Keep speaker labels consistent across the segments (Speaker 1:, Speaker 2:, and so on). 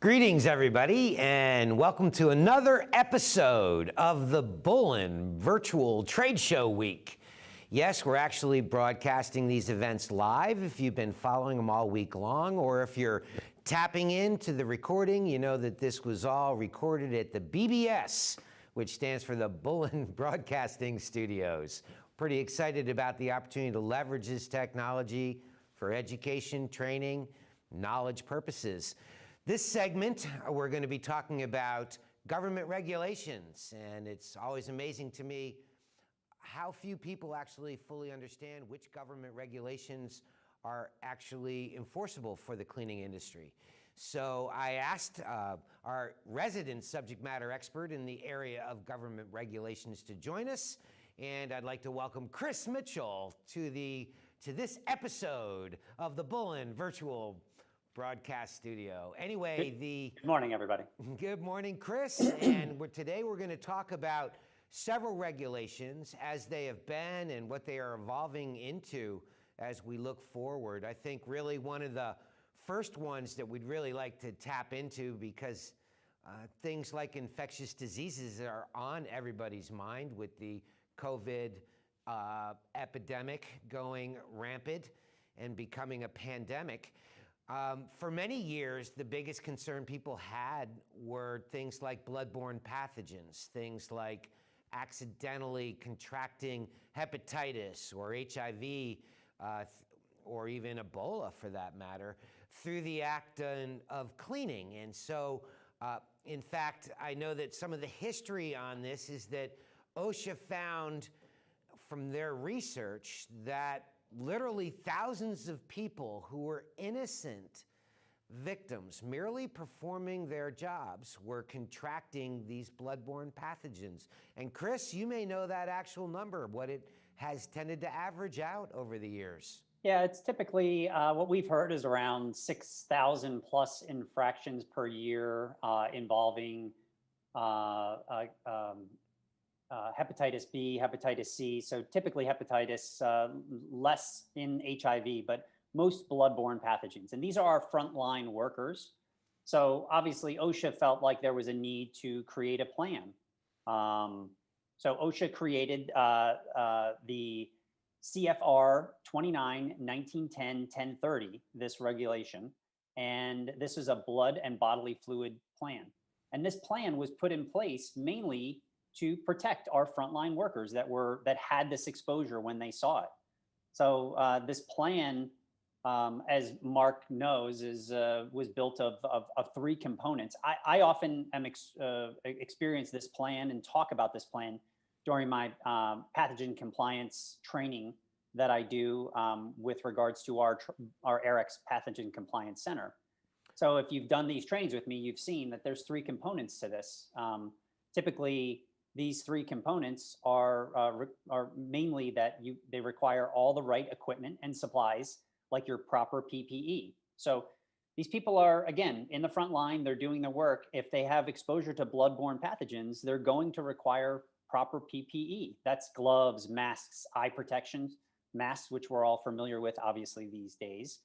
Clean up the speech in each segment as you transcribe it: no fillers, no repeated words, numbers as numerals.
Speaker 1: Greetings, everybody, and welcome to another episode of the Bullen Virtual Trade Show Week. Yes, we're actually broadcasting these events live if you've been following them all week long, or if you're tapping into the recording, you know that this was all recorded at the BBS, which stands for the Bullen Broadcasting Studios. Pretty excited about the opportunity to leverage this technology for education, training, knowledge purposes. This segment, we're going to be talking about government regulations, and it's always amazing to me how few people actually fully understand which government regulations are actually enforceable for the cleaning industry. So I asked our resident subject matter expert in the area of government regulations to join us, and I'd like to welcome Chris Mitchell to this episode of the Bullen Virtual Broadcast Studio. Anyway,
Speaker 2: Good morning, everybody.
Speaker 1: Good morning, Chris. And today we're going to talk about several regulations as they have been and what they are evolving into as we look forward. I think really one of the first ones that we'd really like to tap into, because things like infectious diseases are on everybody's mind with the COVID epidemic going rampant and becoming a pandemic. For many years, the biggest concern people had were things like bloodborne pathogens, things like accidentally contracting hepatitis or HIV, or even Ebola for that matter, through the act of cleaning. And so, in fact, I know that some of the history on this is that OSHA found from their research that literally thousands of people who were innocent victims, merely performing their jobs, were contracting these bloodborne pathogens. And Chris, you may know that actual number, what it has tended to average out over the years.
Speaker 2: Yeah, it's typically what we've heard is around 6,000 plus infractions per year involving hepatitis B, hepatitis C. So typically hepatitis, less in HIV, but most bloodborne pathogens. And these are our frontline workers. So obviously OSHA felt like there was a need to create a plan. So OSHA created the CFR 29/1910/1030, this regulation. And this is a blood and bodily fluid plan. And this plan was put in place mainly to protect our frontline workers that had this exposure when they saw it. So this plan, as Mark knows, was built of three components. I often experience this plan and talk about this plan during my pathogen compliance training that I do with regards to our AREX Pathogen Compliance Center. So if you've done these trainings with me, you've seen that there's three components to this. Typically, these three components are mainly that they require all the right equipment and supplies, like your proper PPE. So these people are, again, in the front line, they're doing their work. If they have exposure to bloodborne pathogens, they're going to require proper PPE. That's gloves, masks, eye protections, masks, which we're all familiar with, obviously, these days.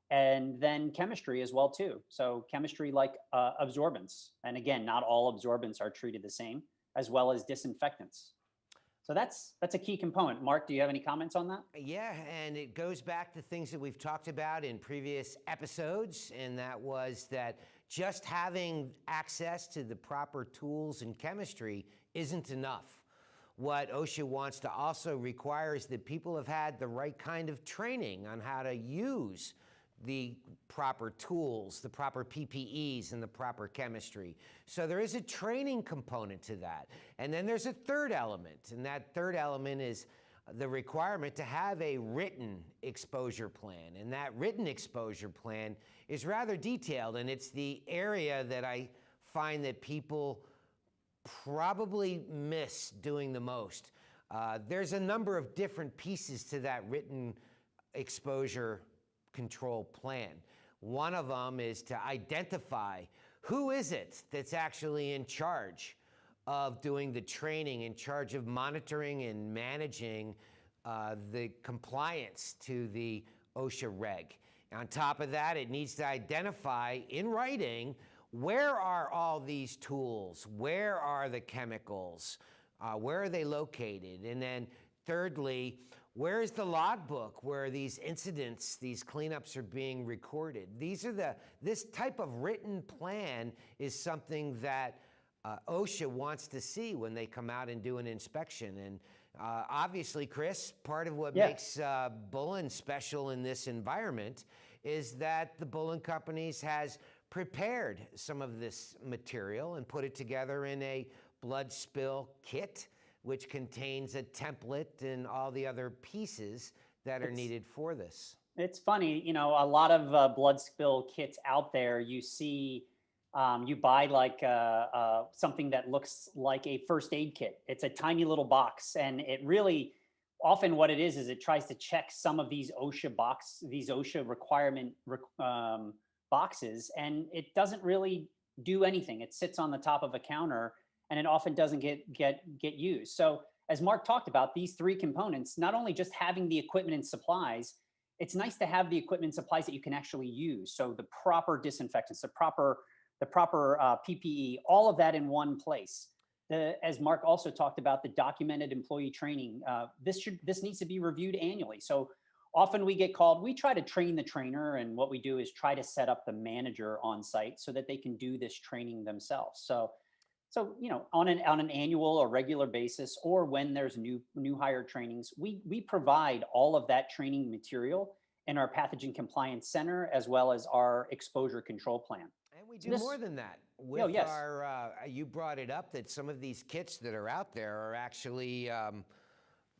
Speaker 2: And then chemistry as well, too. So chemistry like absorbents. And again, not all absorbents are treated the same, as well as disinfectants. So that's a key component. Mark, do you have any comments on that?
Speaker 1: Yeah, and it goes back to things that we've talked about in previous episodes, and that was that just having access to the proper tools and chemistry isn't enough. What OSHA wants to also require is that people have had the right kind of training on how to use the proper tools, the proper PPEs, and the proper chemistry. So there is a training component to that. And then there's a third element, and that third element is the requirement to have a written exposure plan. And that written exposure plan is rather detailed, and it's the area that I find that people probably miss doing the most. There's a number of different pieces to that written exposure control plan. One of them is to identify who is it that's actually in charge of doing the training, in charge of monitoring and managing the compliance to the OSHA reg. On top of that, it needs to identify in writing where are all these tools? Where are the chemicals? Where are they located? And then thirdly, where is the logbook where these incidents, these cleanups are being recorded? This type of written plan is something that OSHA wants to see when they come out and do an inspection. And obviously, Chris, part of what makes Bullen special in this environment is that the Bullen Companies has prepared some of this material and put it together in a blood spill kit, which contains a template and all the other pieces that are needed for this.
Speaker 2: It's funny, you know, a lot of blood spill kits out there, you see, you buy like something that looks like a first aid kit. It's a tiny little box, and it really, often what it is it tries to check some of these OSHA requirement boxes, and it doesn't really do anything. It sits on the top of a counter, and it often doesn't get used. So as Mark talked about, these three components, not only just having the equipment and supplies, it's nice to have the equipment and supplies that you can actually use. So the proper disinfectants, the proper PPE, all of that in one place. As Mark also talked about, the documented employee training, this needs to be reviewed annually. So often we get called, we try to train the trainer, and what we do is try to set up the manager on site so that they can do this training themselves. So you know, on an annual or regular basis, or when there's new hire trainings, we provide all of that training material in our pathogen compliance center, as well as our exposure control plan.
Speaker 1: And we do more than that. With you brought it up that some of these kits that are out there are actually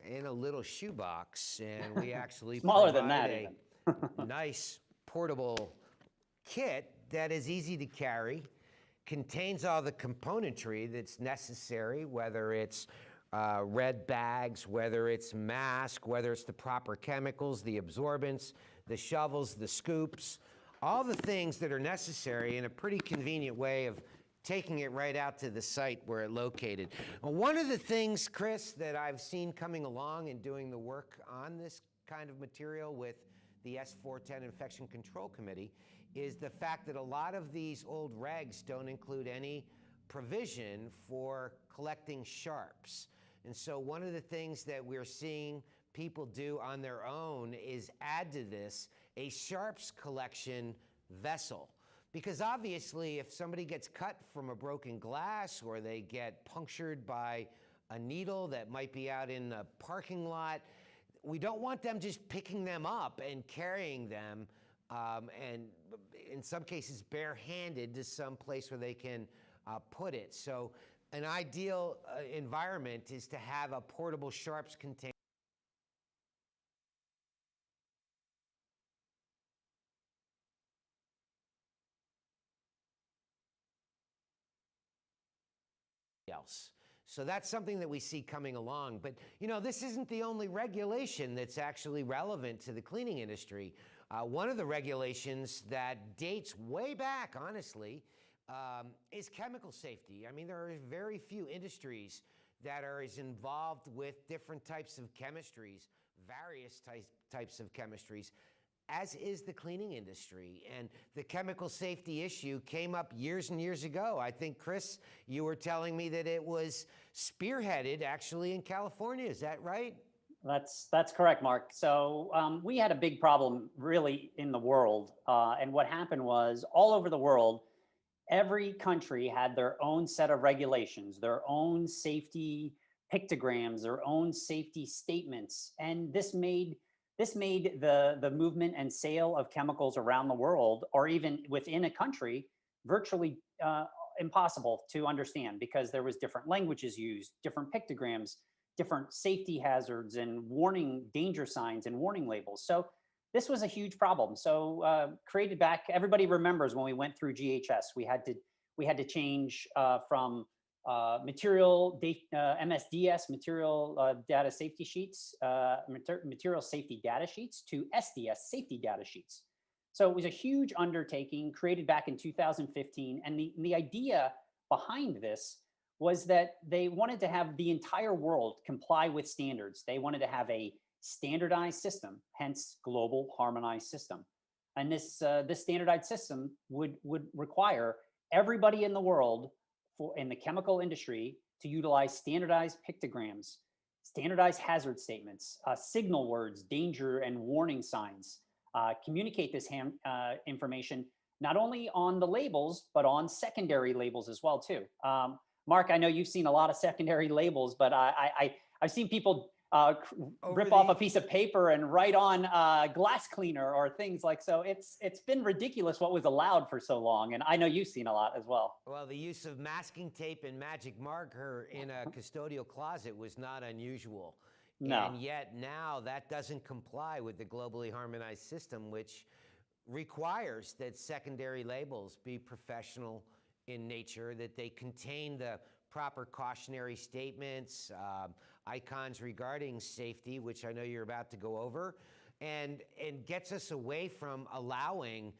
Speaker 1: in a little shoebox, and we actually
Speaker 2: smaller than that,
Speaker 1: a nice portable kit that is easy to carry, contains all the componentry that's necessary, whether it's red bags, whether it's mask, whether it's the proper chemicals, the absorbents, the shovels, the scoops, all the things that are necessary in a pretty convenient way of taking it right out to the site where it's located. One of the things, Chris, that I've seen coming along and doing the work on this kind of material with the S410 Infection Control Committee is the fact that a lot of these old regs don't include any provision for collecting sharps. And so one of the things that we're seeing people do on their own is add to this a sharps collection vessel. Because obviously if somebody gets cut from a broken glass, or they get punctured by a needle that might be out in the parking lot, we don't want them just picking them up and carrying them and in some cases barehanded to some place where they can put it. So an ideal environment is to have a portable sharps container else. So that's something that we see coming along. But you know, this isn't the only regulation that's actually relevant to the cleaning industry. One of the regulations that dates way back, honestly, is chemical safety. I mean, there are very few industries that are as involved with different types of chemistries, various types of chemistries, as is the cleaning industry. And the chemical safety issue came up years and years ago. I think, Chris, you were telling me that it was spearheaded actually in California. Is that right?
Speaker 2: That's correct, Mark. So we had a big problem really in the world. And what happened was, all over the world, every country had their own set of regulations, their own safety pictograms, their own safety statements. And this made the movement and sale of chemicals around the world, or even within a country, virtually impossible to understand, because there was different languages used, different pictograms, different safety hazards and warning danger signs and warning labels. So this was a huge problem. So created back, everybody remembers when we went through GHS, we had to change from MSDS, material data safety sheets, material safety data sheets, to SDS, safety data sheets. So it was a huge undertaking created back in 2015. And the idea behind this was that they wanted to have the entire world comply with standards. They wanted to have a standardized system, hence global harmonized system. And this standardized system would require everybody in the world in the chemical industry to utilize standardized pictograms, standardized hazard statements, signal words, danger and warning signs, communicate this information not only on the labels, but on secondary labels as well too. Mark, I know you've seen a lot of secondary labels, but I've seen people rip off a piece of paper and write on glass cleaner or things like so. It's been ridiculous what was allowed for so long, and I know you've seen a lot as well.
Speaker 1: Well, the use of masking tape and magic marker in a custodial closet was not unusual.
Speaker 2: No.
Speaker 1: And yet now that doesn't comply with the globally harmonized system, which requires that secondary labels be professional in nature, that they contain the proper cautionary statements, icons regarding safety, which I know you're about to go over, and gets us away from allowing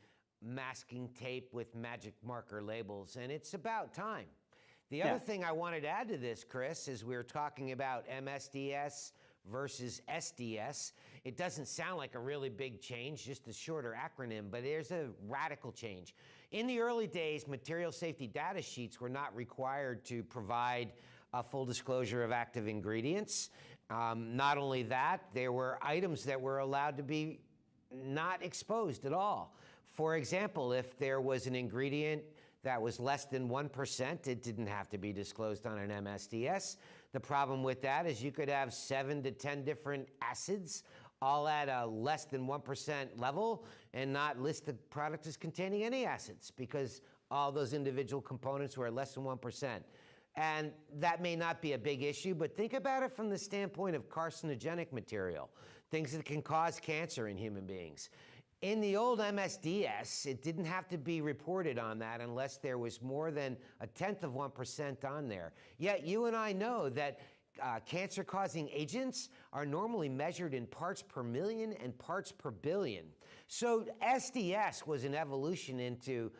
Speaker 1: masking tape with magic marker labels, and it's about time. The other thing I wanted to add to this, Chris, is we were talking about MSDS versus SDS. It doesn't sound like a really big change, just a shorter acronym, but there's a radical change. In the early days, material safety data sheets were not required to provide a full disclosure of active ingredients. Not only that, there were items that were allowed to be not exposed at all. For example, if there was an ingredient that was less than 1%, it didn't have to be disclosed on an MSDS. The problem with that is you could have 7 to 10 different acids all at a less than 1% level and not list the product as containing any acids because all those individual components were less than 1%. And that may not be a big issue, but think about it from the standpoint of carcinogenic material, things that can cause cancer in human beings. In the old MSDS, it didn't have to be reported on that unless there was more than 0.1% on there. Yet you and I know that cancer-causing agents are normally measured in parts per million and parts per billion. So SDS was an evolution into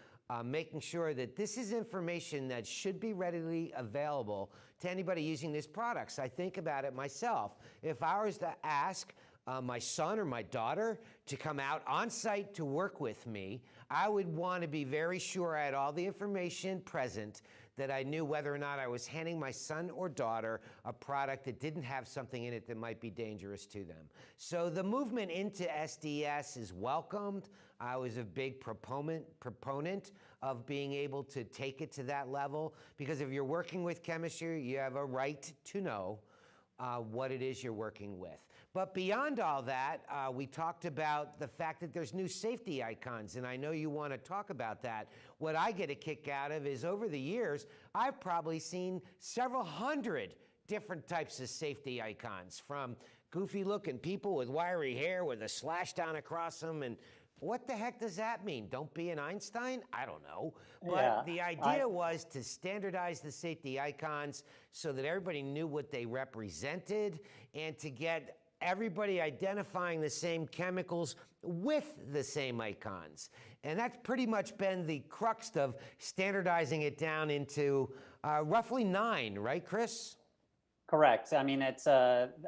Speaker 1: making sure that this is information that should be readily available to anybody using these products. I think about it myself. If I was to ask my son or my daughter to come out on site to work with me, I would want to be very sure I had all the information present, that I knew whether or not I was handing my son or daughter a product that didn't have something in it that might be dangerous to them. So the movement into SDS is welcomed. I was a big proponent of being able to take it to that level, because if you're working with chemistry, you have a right to know what it is you're working with. But beyond all that, we talked about the fact that there's new safety icons, and I know you want to talk about that. What I get a kick out of is over the years, I've probably seen several hundred different types of safety icons, from goofy looking people with wiry hair with a slash down across them, and what the heck does that mean? Don't be an Einstein? I don't know. But the idea was to standardize the safety icons so that everybody knew what they represented, and to get everybody identifying the same chemicals with the same icons. And that's pretty much been the crux of standardizing it down into roughly 9, right, Chris?
Speaker 2: Correct. I mean, it's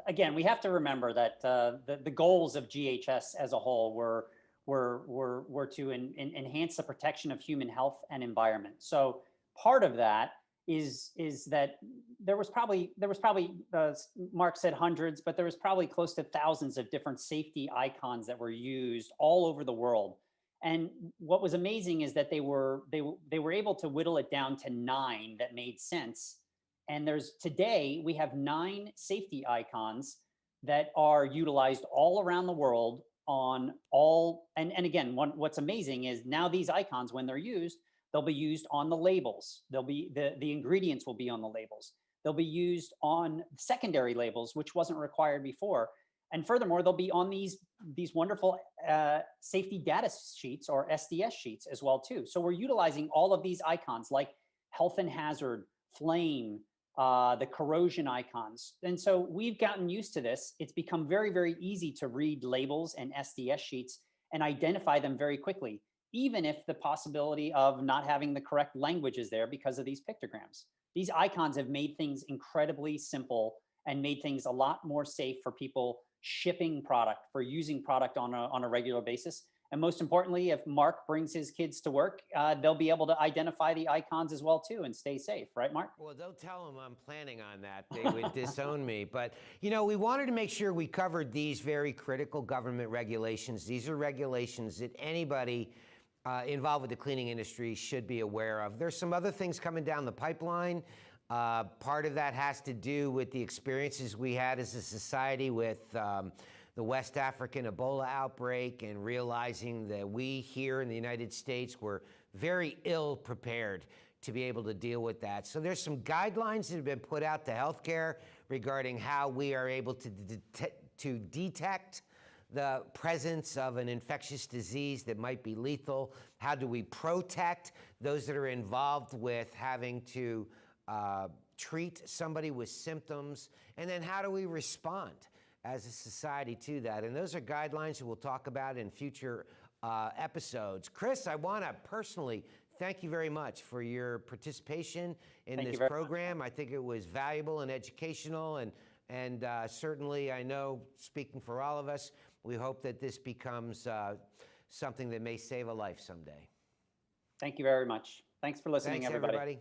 Speaker 2: again, we have to remember that the goals of GHS as a whole were to enhance the protection of human health and environment. So part of that is that there was probably Mark said hundreds, but there was probably close to thousands of different safety icons that were used all over the world. And what was amazing is that they were able to whittle it down to 9 that made sense. And today we have 9 safety icons that are utilized all around the world on all, and again, what's amazing is now these icons, when they're used, they'll be used on the labels. They'll be, the ingredients will be on the labels. They'll be used on secondary labels, which wasn't required before. And furthermore, they'll be on these wonderful safety data sheets, or SDS sheets as well too. So we're utilizing all of these icons like health and hazard, flame, the corrosion icons. And so we've gotten used to this. It's become very, very easy to read labels and SDS sheets and identify them very quickly, even if the possibility of not having the correct language is there because of these pictograms. These icons have made things incredibly simple and made things a lot more safe for people shipping product, for using product on a regular basis. And most importantly, if Mark brings his kids to work, they'll be able to identify the icons as well too and stay safe, right, Mark?
Speaker 1: Well, don't tell them I'm planning on that. They would disown me. But, you know, we wanted to make sure we covered these very critical government regulations. These are regulations that anybody involved with the cleaning industry should be aware of. There's some other things coming down the pipeline. Part of that has to do with the experiences we had as a society with the West African Ebola outbreak, and realizing that we here in the United States were very ill prepared to be able to deal with that. So there's some guidelines that have been put out to healthcare regarding how we are able to detect the presence of an infectious disease that might be lethal. How do we protect those that are involved with having to treat somebody with symptoms? And then how do we respond as a society to that? And those are guidelines that we'll talk about in future episodes. Chris, I want to personally thank you very much for your participation in this program. I think it was valuable and educational, and certainly I know, speaking for all of us, we hope that this becomes something that may save a life someday.
Speaker 2: Thank you very much. Thanks for listening,
Speaker 1: Thanks,
Speaker 2: everybody.
Speaker 1: everybody.